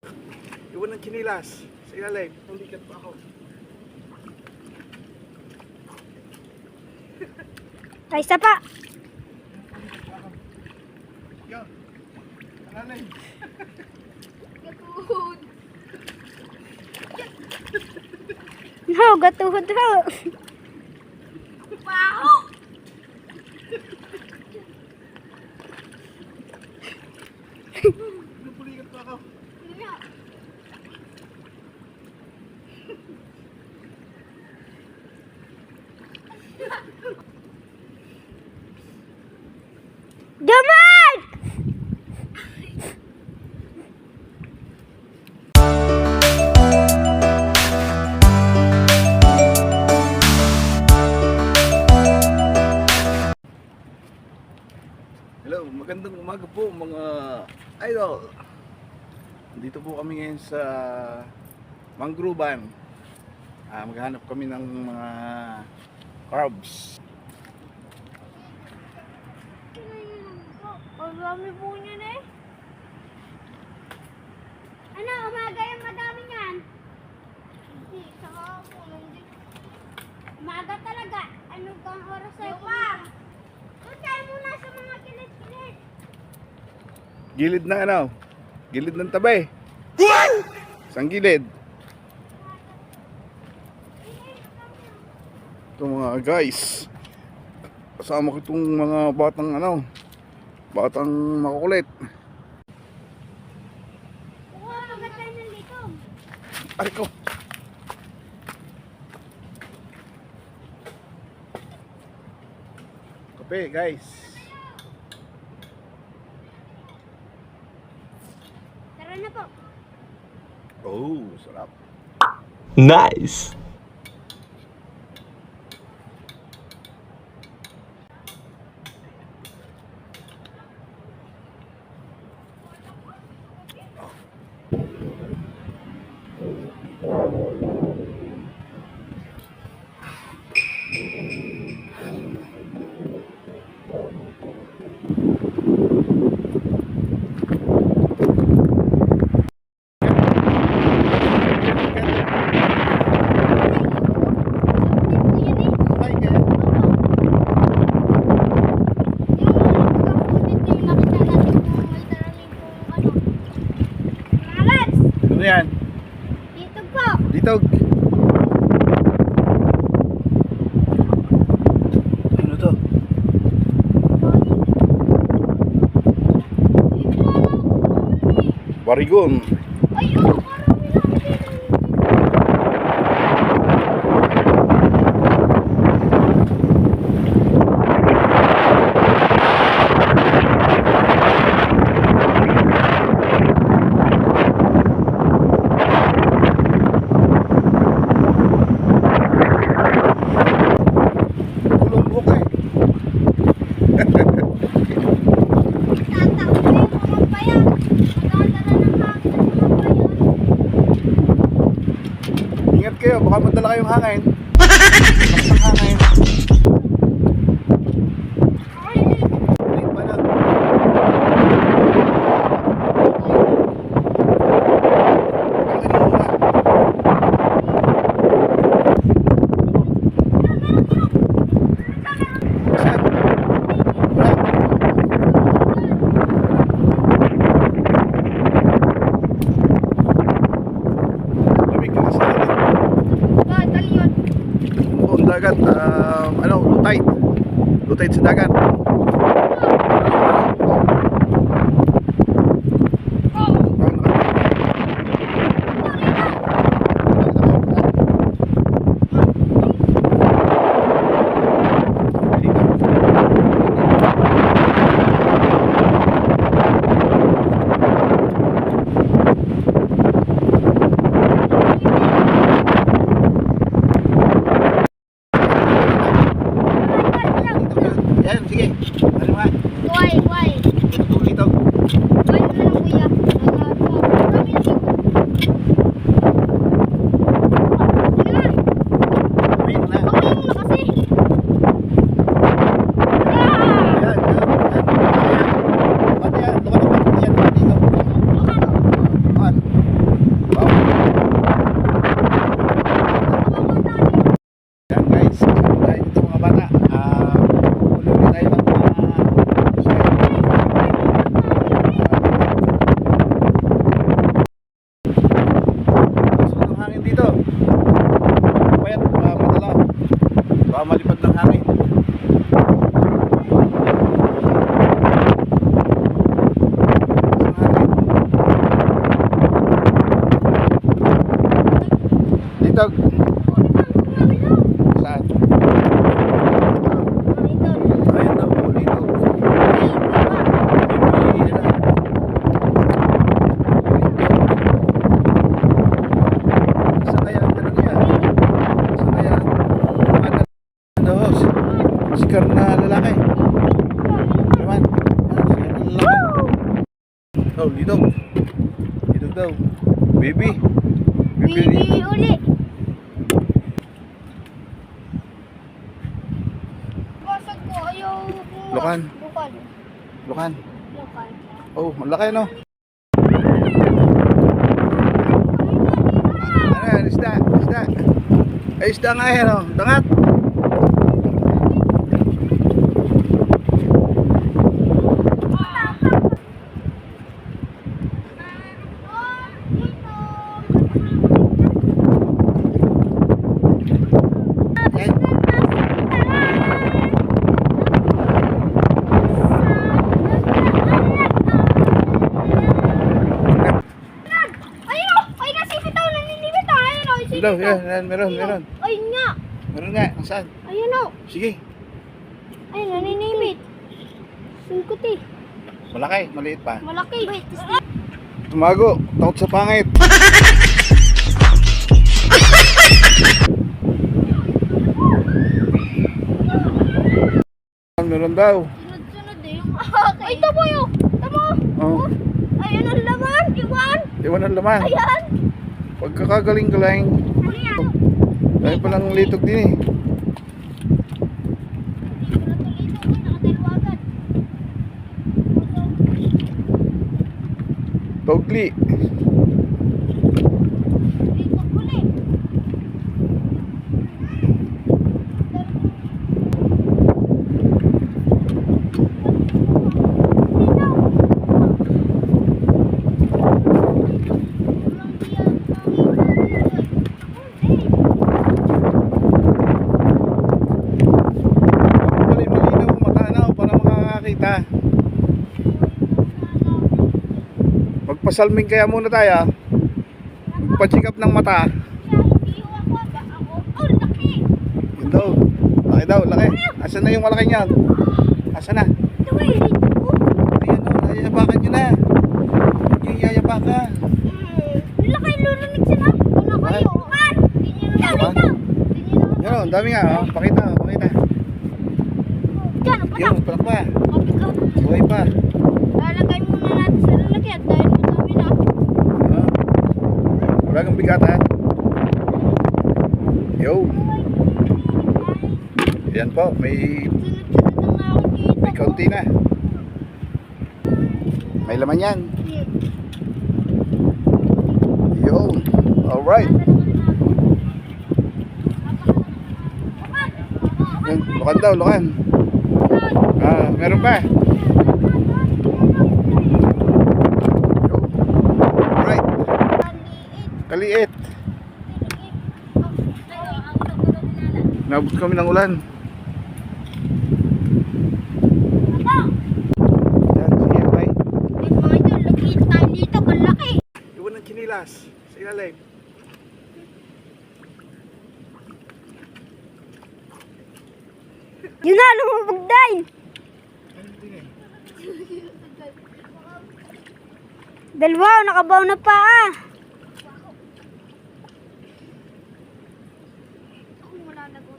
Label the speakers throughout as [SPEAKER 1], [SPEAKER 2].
[SPEAKER 1] Iwan ng kinilas sa ilalim. Hindi ka pa ako.
[SPEAKER 2] Ay, isa pa.
[SPEAKER 1] Yan. Alalim.
[SPEAKER 3] Gatuhod.
[SPEAKER 2] No, gatuhod ho.
[SPEAKER 3] Baho!
[SPEAKER 1] Napulikat pa ako.
[SPEAKER 2] Duman!
[SPEAKER 1] Hello, magandang umaga po mga idol. Dito po kami ngayon sa Manggroban. Maghanap kami ng mga carbs.
[SPEAKER 2] Ang dami po niyan eh. Ano, umaga yung madami niyan?
[SPEAKER 3] Hindi, saka ako nandito.
[SPEAKER 2] Umaga talaga. Ano bang oras ay pa? Tutay muna sa mga kilid-kilid.
[SPEAKER 1] Gilid na ano? Gilid ng tabi. Isang gilid. Ito mga guys. Kasama ko itong mga batang ano. Batang makukulit.
[SPEAKER 2] Oo, maganda ng litong.
[SPEAKER 1] Aray ko. Kape guys.
[SPEAKER 2] Tara na po.
[SPEAKER 1] Oh, sarap.
[SPEAKER 4] Nice.
[SPEAKER 1] Ay, kaya. Ano yan?
[SPEAKER 2] Dito po.
[SPEAKER 1] Ditog. Ano to? Barigon.
[SPEAKER 2] Ay, oh, marami lang dito.
[SPEAKER 1] Kulong buhok eh.
[SPEAKER 2] Tataon na yung mga bayan. Magdadala ng hangin ng mga bayan.
[SPEAKER 1] Ingat kayo, baka madala kayong hangin. Lakas ng hangin.
[SPEAKER 2] Ay,
[SPEAKER 1] Ulit pa lang. Bakit muna? Saan? Wala. Lamig na sa atin.
[SPEAKER 2] batal yun.
[SPEAKER 1] Ang dagat, ano, low tide. Low tide sa dagat. Yan, sige. Litog. Saan? Ayun daw po, Litog. Sa kaya ang ano niya? Sa kaya ang sikar na lalaki. Naman. Sikar na lalaki. Oh, Litog. Litog daw. Baby.
[SPEAKER 2] Baby uli.
[SPEAKER 3] Basag ko, ayaw.
[SPEAKER 1] Lukan.
[SPEAKER 3] Lukan.
[SPEAKER 1] Lukan.
[SPEAKER 3] Lukan.
[SPEAKER 1] Oh, ang laki no? Ano yan? Isda. Isda. Ay, isda nga yan oh. Dangat. Yan.
[SPEAKER 3] Ayun o! Ay, nasipit ako, naninibit ako. Ayun o, isipit
[SPEAKER 1] Daw,
[SPEAKER 3] ako.
[SPEAKER 1] yan. Meron.
[SPEAKER 3] Ayun nga.
[SPEAKER 1] Meron nga. Saan?
[SPEAKER 3] Ayun o.
[SPEAKER 1] Sige.
[SPEAKER 3] Ay, naninimit. Singkot eh.
[SPEAKER 1] Malaki. Maliit pa.
[SPEAKER 3] Malaki.
[SPEAKER 1] Tumago. Takot sa pangit. Meron daw.
[SPEAKER 3] Sunod-sunod eh. Yung akin. Ay, tamo yun. Tamo.
[SPEAKER 1] Oh.
[SPEAKER 3] Ayun ang laman. Iwan.
[SPEAKER 1] Iwan ang laman.
[SPEAKER 3] Ayan.
[SPEAKER 1] Pagkakagaling-galing. Dahil palang litog din eh. Togli. Malinaw, matanaw para makakakita. Magpasalming kaya muna tayo. Magpa-check up ng mata. Yun daw. Laki daw, laki. Asan na yung malaki niyan? Asan na? Ayan o, nayayabakan nyo na. Huwag yung yayabakan. Bakit? Diba? Yan o, ang dami nga o. Pakita. Yun, palak pa. Buhay pa.
[SPEAKER 3] Lalagay muna natin sa lalagyan dahil madami na.
[SPEAKER 1] Ah. Wala kang bigat ha. Yo. Yan po, may
[SPEAKER 3] Sunod-sunod na nakikita ko.
[SPEAKER 1] kaunti na. May laman yan. Yo. Alright. Yan, lukan daw, lukan. Ah, meron pa. Yo. Alright. Kaliit. Nabot kami ng ulan. Yan, sige, okay.
[SPEAKER 3] Mga idol, nakikita tayo dito, kalaki.
[SPEAKER 1] Iwan ng chinilas sa ilalim.
[SPEAKER 2] Yun na, lumubog din. Dalawa, nakabaw na pa ah.
[SPEAKER 3] Wala na ko.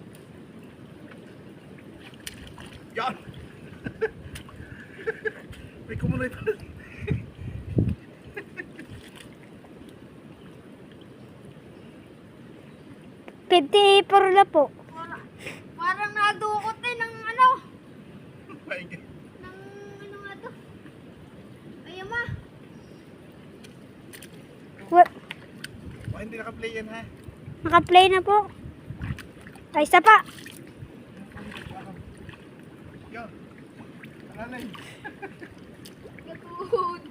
[SPEAKER 1] Yan! May kumuloy pa.
[SPEAKER 2] $50 na po.
[SPEAKER 3] Parang nadukot eh ng ano. Ng ano nga to. Ayun ma.
[SPEAKER 1] Hindi naka-play yan ha.
[SPEAKER 2] Naka-play na po. Ay, isa pa.
[SPEAKER 1] Yan. Alalay.
[SPEAKER 3] Gatuhod.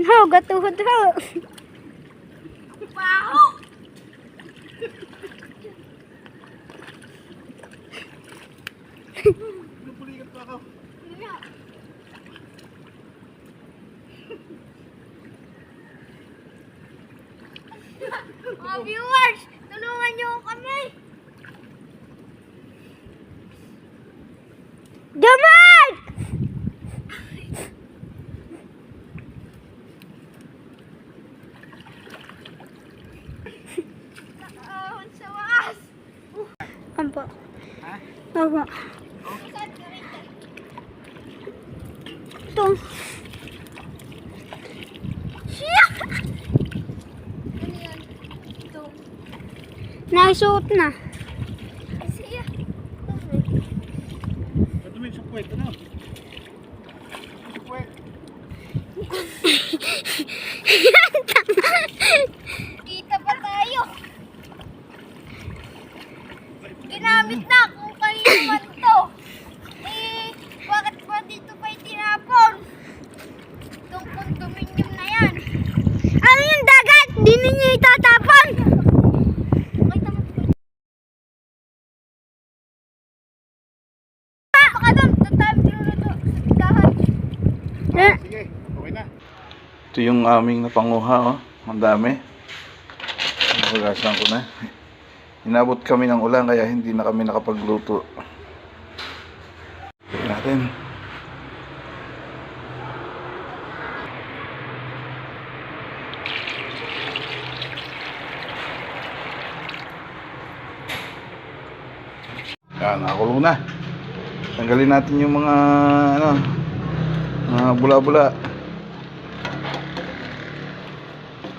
[SPEAKER 2] No, gatuhod ho.
[SPEAKER 3] Baho.
[SPEAKER 1] Napulikat pa ako.
[SPEAKER 3] Mga viewers, tulungan niyo kami.
[SPEAKER 2] Jamal!
[SPEAKER 3] Sa wakas.
[SPEAKER 2] Ampo.
[SPEAKER 1] Ha?
[SPEAKER 2] Opo. Ito. Siya!
[SPEAKER 3] Ano yan? Ito.
[SPEAKER 2] Naisuot na.
[SPEAKER 3] Siya.
[SPEAKER 1] Ito may sukwet, ano? Sukwet.
[SPEAKER 3] Kita pa tayo. Ginamit na kung kanino man to. Eh, bakit ba dito pa itinapon? Itong condominium na yan.
[SPEAKER 2] Ano yung dagat? Di ninyo itatapon!
[SPEAKER 3] Kita mo ba? Baka doon, tatawag dito sa tindahan.
[SPEAKER 2] Eh,
[SPEAKER 1] Sige, okay na. Ito yung aming napanguha, oh. Ang dami. Hugasan ko na. Inabot kami ng ulan kaya hindi na kami nakapagluto. Tignan natin. Yan, nakakulong na. Tanggalin natin yung mga ano, mga bula-bula.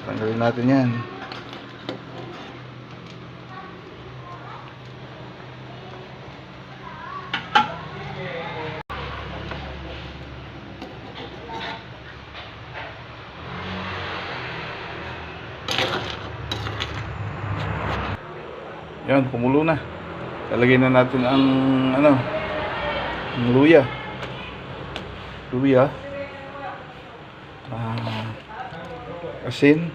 [SPEAKER 1] Tanggalin natin yan. Yan, kumulo na. Lalagay na natin ang ano, ang luya. Luya. Asin.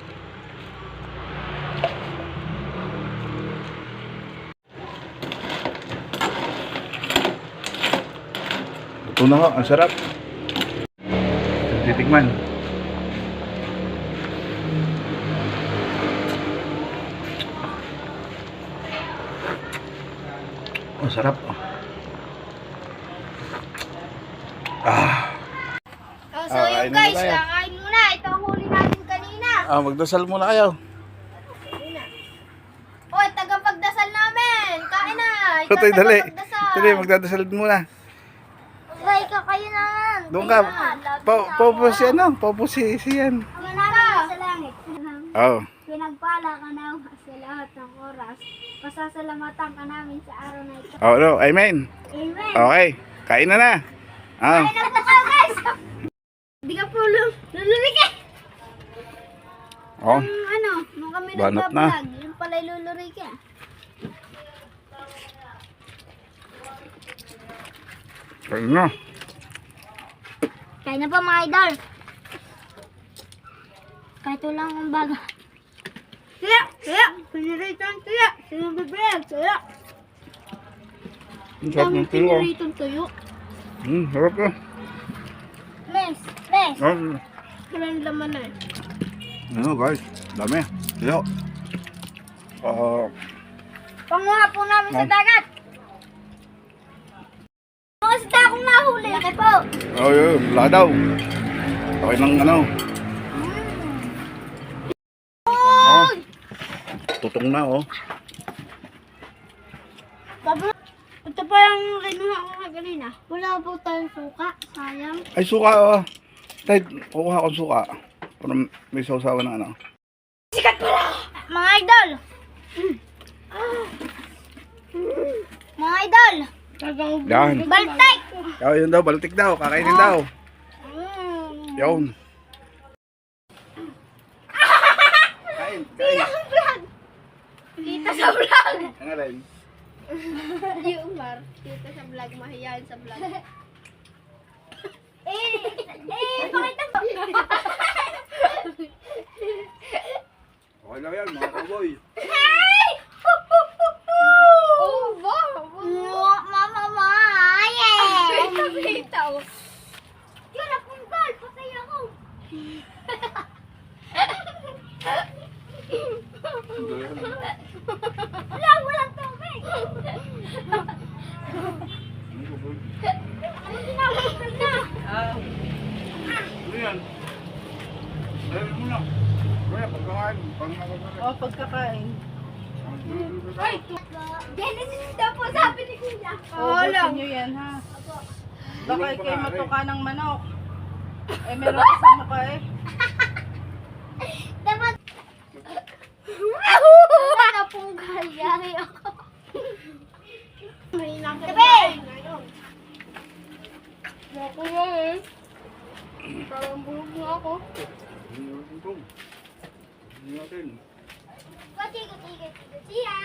[SPEAKER 1] Ito na nga, ang sarap. Titikman. Ang sarap.
[SPEAKER 3] So
[SPEAKER 1] kain
[SPEAKER 3] yun
[SPEAKER 1] na
[SPEAKER 3] guys,
[SPEAKER 1] tayo.
[SPEAKER 3] kakain muna. Ito ang huli natin kanina.
[SPEAKER 1] Magdasal muna kayo.
[SPEAKER 3] Oy, tagapagdasal namin. Kain na. Ikaw
[SPEAKER 1] Totoy, dali.
[SPEAKER 3] tagapagdasal.
[SPEAKER 1] Dali, magdadasal muna.
[SPEAKER 2] Ay, kakayo na.
[SPEAKER 1] Doon ka. Popo si ano? Popo si yan.
[SPEAKER 2] Manalo sa langit.
[SPEAKER 1] Oo.
[SPEAKER 2] Pinagpala ka na sa lahat ng oras. Pasasalamatan ka namin sa araw na ito.
[SPEAKER 1] Oh, no. Amen.
[SPEAKER 2] Amen.
[SPEAKER 1] Okay. Kain na na.
[SPEAKER 3] Kain na po kayo guys. Hindi ka po lulurik.
[SPEAKER 1] Oh.
[SPEAKER 3] Ano, nung kami
[SPEAKER 1] Banat
[SPEAKER 3] nagbablog,
[SPEAKER 1] na.
[SPEAKER 3] yung pala lulurik eh.
[SPEAKER 1] Kain na.
[SPEAKER 2] Kaya na pa mga idol. Kahit lang ang baga.
[SPEAKER 3] Kaya, piniritan kaya, sinubibig, kaya.
[SPEAKER 1] Ang sarap ng tuyo.
[SPEAKER 3] Piniritan kayo.
[SPEAKER 1] Sarap na.
[SPEAKER 2] Mes.
[SPEAKER 3] Walang laman na eh.
[SPEAKER 1] Ano guys, dami. Tuyo.
[SPEAKER 3] Panguha po namin sa dagat. Mga isda akong nahuli. Laki po.
[SPEAKER 1] Wala daw. Okay ng ano.
[SPEAKER 3] Oy!
[SPEAKER 1] Tutong na oh.
[SPEAKER 3] Ito pa yung rinuha ko na kanina.
[SPEAKER 2] Wala po tayong suka. Sayang.
[SPEAKER 1] Ay suka oh. Tay, kukuha akong suka. Para may sausawa na ano.
[SPEAKER 3] Sikat pala! Mga idol! Mga idol!
[SPEAKER 1] Yan.
[SPEAKER 3] Baltek!
[SPEAKER 1] Yun daw, baltik daw. Kakainin daw. Yun. Kain, kain.
[SPEAKER 3] Kita sa vlog!
[SPEAKER 1] Ang alin.
[SPEAKER 3] Yung Mar, kita sa vlog, mahiyain sa vlog. Pakita mo!
[SPEAKER 1] Okay lang yan, mga cowboy.
[SPEAKER 3] Hey! Oh, wow!
[SPEAKER 2] Mama,
[SPEAKER 3] Bitaw! Yun, napunggal! Patay ako!
[SPEAKER 2] Wala, walang tubig. Ano ginagawa ko na?
[SPEAKER 1] Ano yan? Ayun mo na. Kaya pagkakain.
[SPEAKER 5] Pagkakain.
[SPEAKER 2] Genesis daw po, sabi ni Kuya.
[SPEAKER 5] Ubusin nyo yan, ha? Baka kayo matuka ng manok. Meron kasama ka eh.
[SPEAKER 2] Dapat... Wala na pong galyari ako. Tabi!
[SPEAKER 3] Ako nga eh. Parang bulog na ako.
[SPEAKER 2] Patigil-tigil siya.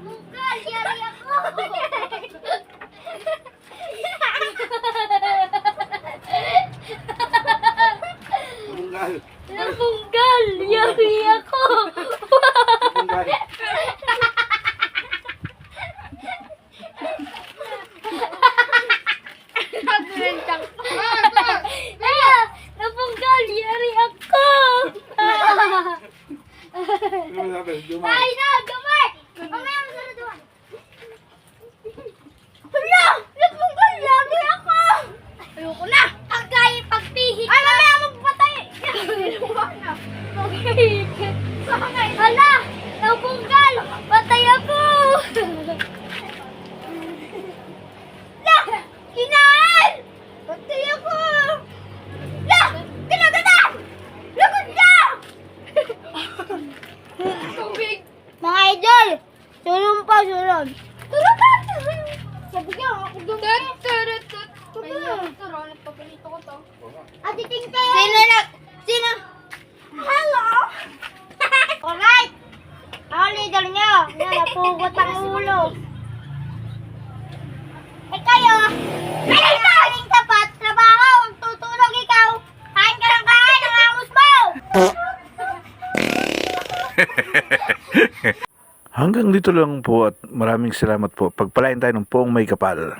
[SPEAKER 2] Bukan, yari ako.
[SPEAKER 1] Tunggal.
[SPEAKER 3] Nabunggal! Yari ako!
[SPEAKER 1] Tunggal.
[SPEAKER 3] Nabunggal! Yari ako!
[SPEAKER 1] Ano sabi? Dumay.
[SPEAKER 2] Ay na, gamay! Mamaya mo sa doon. Hala! Nabunggal, yari ako! Ayoko na! Pagpihit ka! Ay, mamaya mo patay!
[SPEAKER 3] Hala! Nabunggal! Patay ako!
[SPEAKER 2] La! Kinain! Patay ako! La! Kinagatan! Lagot ka!
[SPEAKER 3] Tubig!
[SPEAKER 2] Mga idol! Sulong pa, sulong! Tulong pa! Sabi niya, ako gawin.
[SPEAKER 3] Ay, nagpagalito ko to.
[SPEAKER 2] Ate Tingting! Sino? Hello! Alright! Ako leader niyo. Yan, napugot ang ulo. Eh kayo, may saling tapat, trabaho, ang tutulog ikaw. Kain ka ng kain, ang amos mo!
[SPEAKER 1] Hanggang dito lang po at maraming salamat po. Pagpalain tayo ng poong may kapal.